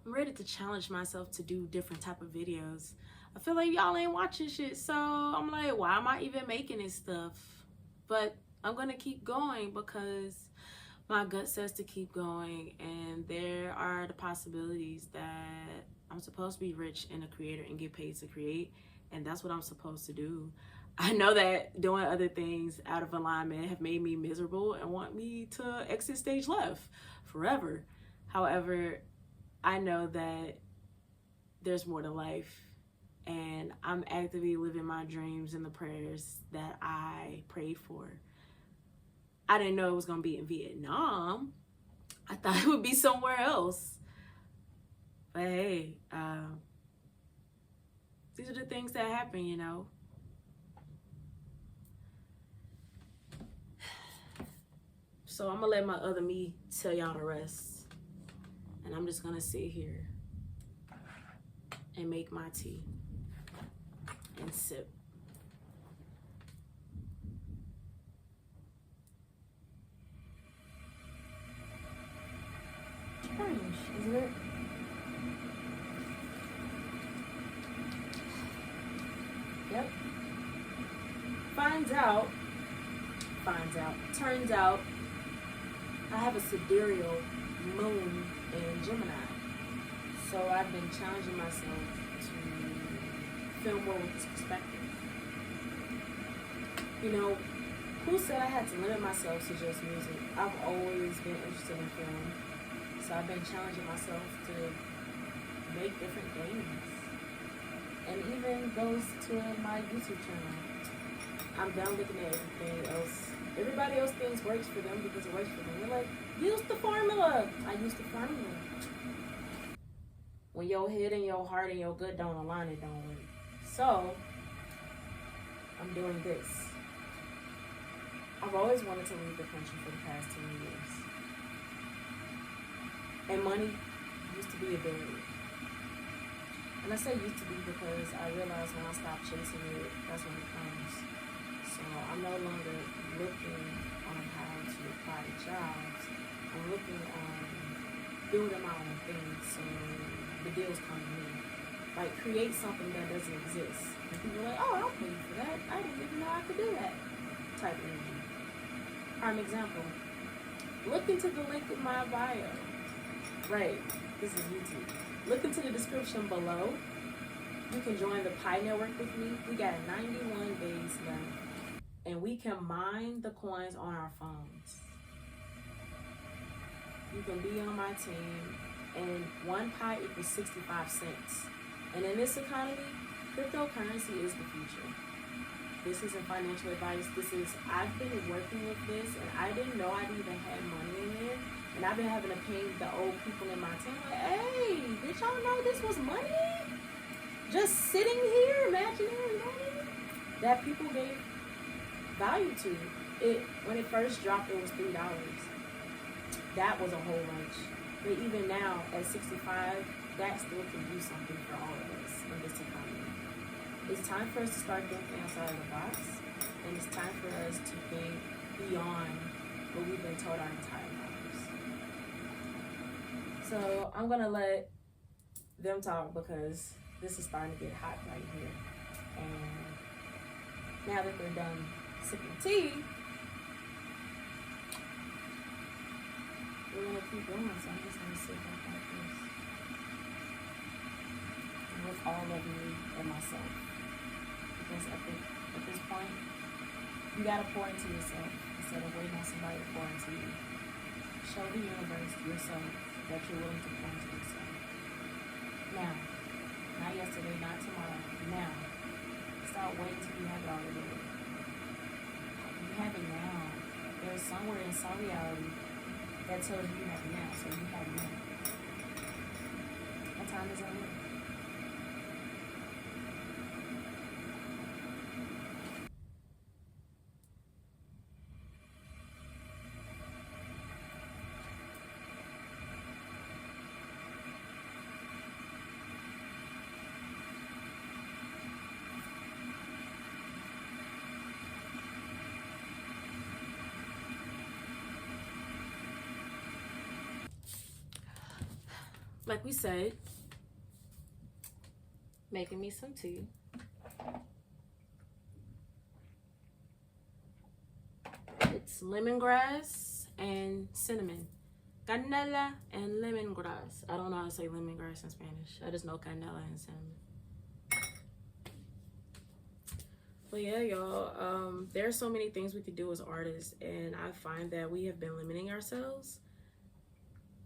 I'm ready to challenge myself to do different type of videos. I feel like y'all ain't watching shit, so I'm like, why am I even making this stuff? But I'm gonna keep going because my gut says to keep going, and there are the possibilities that I'm supposed to be rich and a creator and get paid to create, and that's what I'm supposed to do. I know that doing other things out of alignment have made me miserable and want me to exit stage left forever. However, I know that there's more to life, and I'm actively living my dreams and the prayers that I prayed for. I didn't know it was going to be in Vietnam. I thought it would be somewhere else. But hey, these are the things that happen, you know. So I'm going to let my other me tell y'all the rest. And I'm just going to sit here and make my tea and sip. Strange, isn't it? Yep. Turns out, I have a sidereal moon in Gemini. So I've been challenging myself to film more with this perspective. You know, who said I had to limit myself to just music? I've always been interested in film. So I've been challenging myself to make different things. And even goes to my YouTube channel. I'm done looking at everything else. Everybody else thinks works for them because it works for them. They're like, use the formula. I use the formula. When your head and your heart and your gut don't align, it don't work. So, I'm doing this. I've always wanted to leave the country for the past 10 years. And money used to be a barrier. And I say used to be because I realized when I stop chasing it, that's when it comes. So I'm no longer looking on how to apply to jobs. I'm looking on building my own things so the deals come to me. Like, create something that doesn't exist. And people are like, oh, I'll pay you for that. I didn't even know I could do that. Type of energy. Prime example. Look into the link in my bio. Right, this is YouTube. Look into the description below. You can join the Pi Network with me. We got 91 days left. And we can mine the coins on our phones. You can be on my team. And 1 Pi equals 65 cents. And in this economy, cryptocurrency is the future. This isn't financial advice. I've been working with this, and I didn't know I'd even had money in there. And I've been having to pay the old people in my team, like, hey, did y'all know this was money? Just sitting here, imaginary money that people gave value to. When it first dropped, it was $3. That was a whole bunch. But even now, at 65, that still can do something for all of us in this economy. It's time for us to start thinking outside of the box, and it's time for us to think beyond what we've been told our entire lives. So I'm gonna let them talk because this is starting to get hot right here. And now that they're done sipping tea, we're gonna keep going. So I'm just gonna sit back like this with all of me and myself. Because at this point, you gotta pour into yourself instead of waiting on somebody to pour into you. Show the universe, yourself, that you're willing to pour into yourself. Now, not yesterday, not tomorrow, now. Stop waiting till you have it already. You have it now. There's somewhere in some reality that tells you have it now, so you have it now. What time is it? like we said, making me some tea. It's lemongrass and cinnamon. Canela and lemongrass. I don't know how to say lemongrass in Spanish. I just know canela and cinnamon. But yeah, y'all, there are so many things we could do as artists, and I find that we have been limiting ourselves.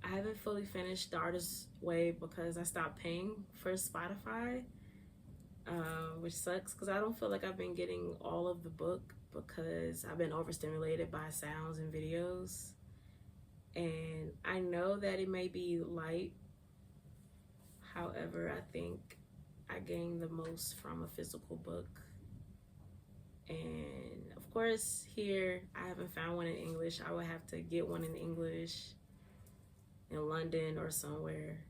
I haven't fully finished The Artist's Way because I stopped paying for Spotify, which sucks because I don't feel like I've been getting all of the book because I've been overstimulated by sounds and videos. And I know that it may be light. However, I think I gain the most from a physical book. And of course, here, I haven't found one in English. I would have to get one in English in London or somewhere.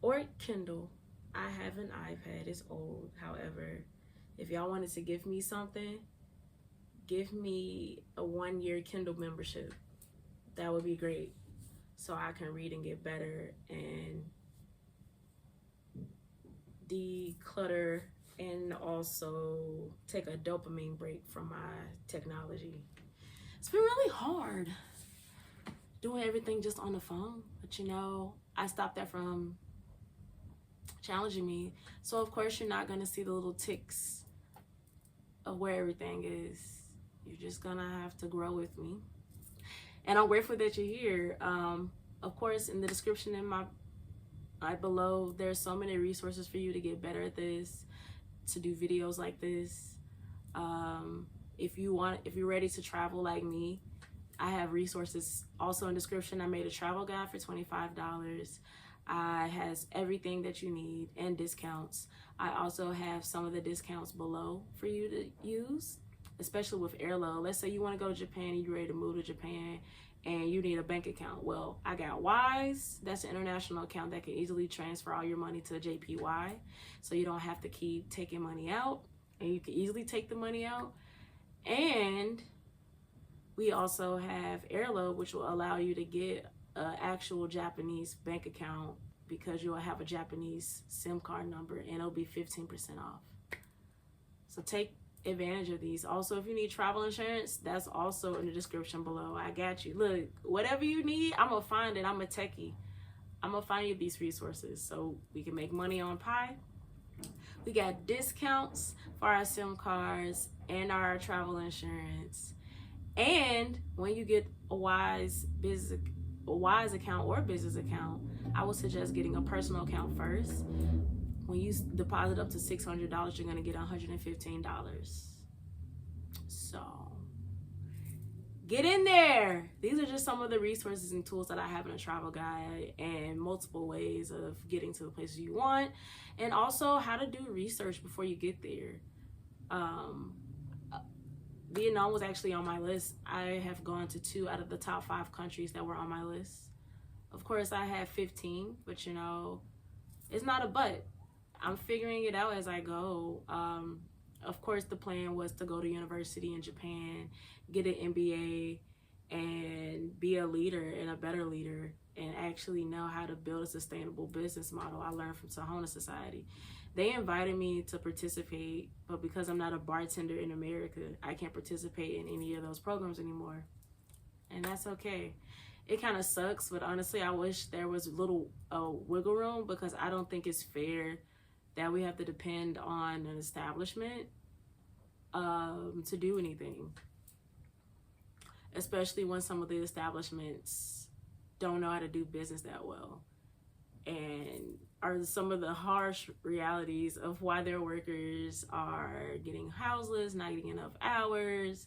Or Kindle. I have an iPad. It's old. However, if y'all wanted to give me something, give me a 1-year Kindle membership. That would be great. So I can read and get better and declutter and also take a dopamine break from my technology. It's been really hard doing everything just on the phone, but you know, I stopped that from challenging me. So of course you're not gonna see the little ticks of where everything is. You're just gonna have to grow with me. And I'm grateful that you're here. Of course, in the description in my below, there's so many resources for you to get better at this, to do videos like this. If you're ready to travel like me, I have resources also in the description. I made a travel guide for $25. Has everything that you need and discounts. I also have some of the discounts below for you to use, especially with Airalo. Let's say you want to go to Japan and you're ready to move to Japan and you need a bank account. Well, I got Wise. That's an international account that can easily transfer all your money to JPY. So you don't have to keep taking money out, and you can easily take the money out. And we also have Airalo, which will allow you to get an actual Japanese bank account because you'll have a Japanese SIM card number, and it'll be 15% off. So take advantage of these. Also, if you need travel insurance, that's also in the description below. I got you. Look, whatever you need, I'm gonna find it. I'm a techie. I'm gonna find you these resources so we can make money on Pi. We got discounts for our SIM cards and our travel insurance. And when you get a Wise account or business account, I would suggest getting a personal account first. When you deposit up to $600, you're gonna get $115. So get in there. These are just some of the resources and tools that I have in a travel guide, and multiple ways of getting to the places you want, and also how to do research before you get there. Vietnam was actually on my list. I have gone to 2 out of the top 5 countries that were on my list. Of course, I have 15, but you know, it's not a but. I'm figuring it out as I go. Of course, the plan was to go to university in Japan, get an MBA, and be a leader and a better leader, and actually know how to build a sustainable business model. I learned from Tahona Society. They invited me to participate, but because I'm not a bartender in America, I can't participate in any of those programs anymore. And that's okay. It kind of sucks, but honestly, I wish there was a little wiggle room, because I don't think it's fair that we have to depend on an establishment to do anything. Especially when some of the establishments don't know how to do business that well, and are some of the harsh realities of why their workers are getting houseless, not getting enough hours.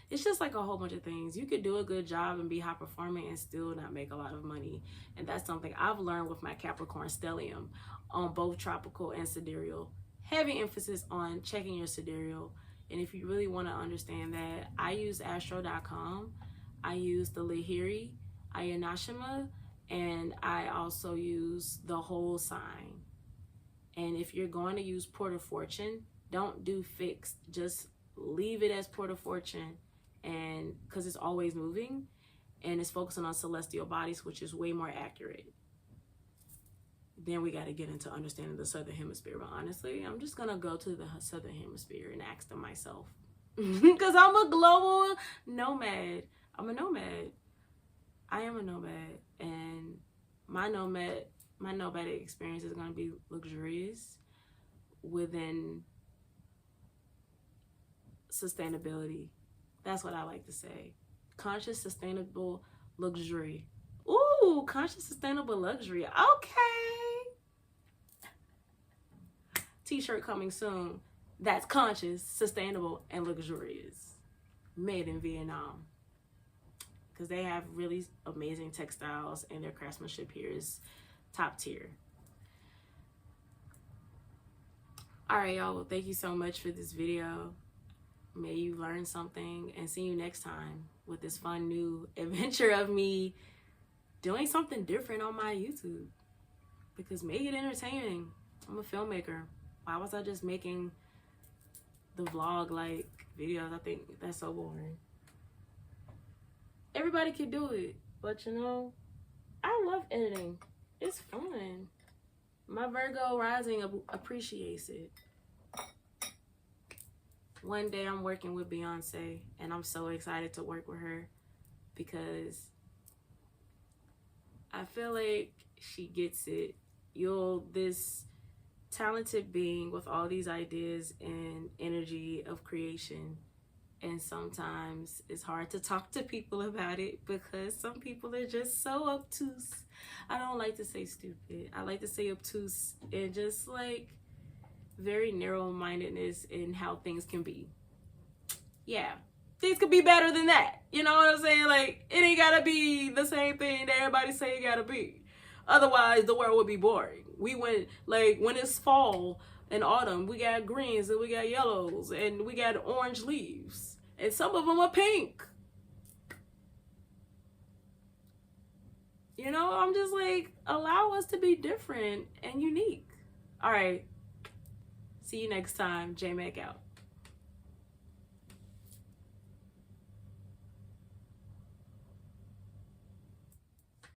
It's just like a whole bunch of things. You could do a good job and be high performing and still not make a lot of money. And that's something I've learned with my Capricorn stellium on both tropical and sidereal. Heavy emphasis on checking your sidereal. And if you really want to understand that, I use astro.com. I use the Lahiri, ayanasma, and I also use the whole sign. And if you're going to use Port of Fortune, don't do fixed. Just leave it as Port of Fortune, and because it's always moving and it's focusing on celestial bodies, which is way more accurate. then we got to get into understanding the Southern Hemisphere. But honestly, I'm just going to go to the Southern Hemisphere and ask them myself. Because I'm a global nomad. I'm a nomad. I am a nomad. And my nomadic experience is going to be luxurious within sustainability. That's what I like to say. Conscious, sustainable luxury. Ooh, conscious, sustainable luxury. Okay. T-shirt coming soon. That's conscious, sustainable, and luxurious. Made in Vietnam. Because they have really amazing textiles and their craftsmanship here is top tier. Alright, y'all. Well, thank you so much for this video. May you learn something, and see you next time with this fun new adventure of me doing something different on my YouTube. Because make it entertaining. I'm a filmmaker. Why was I just making the vlog like videos? I think that's so boring. Everybody can do it, but you know, I love editing. It's fun. My Virgo rising appreciates it. One day I'm working with Beyonce, and I'm so excited to work with her because I feel like she gets it. This talented being with all these ideas and energy of creation. And sometimes it's hard to talk to people about it because some people are just so obtuse. I don't like to say stupid. I like to say obtuse and just like very narrow-mindedness in how things can be. Yeah, things could be better than that. You know what I'm saying? Like, it ain't gotta be the same thing that everybody say it gotta be. Otherwise, the world would be boring. We went, like, when it's fall and autumn, we got greens and we got yellows and we got orange leaves. And some of them are pink. You know, I'm just like, allow us to be different and unique. All right. See you next time. J Mack out.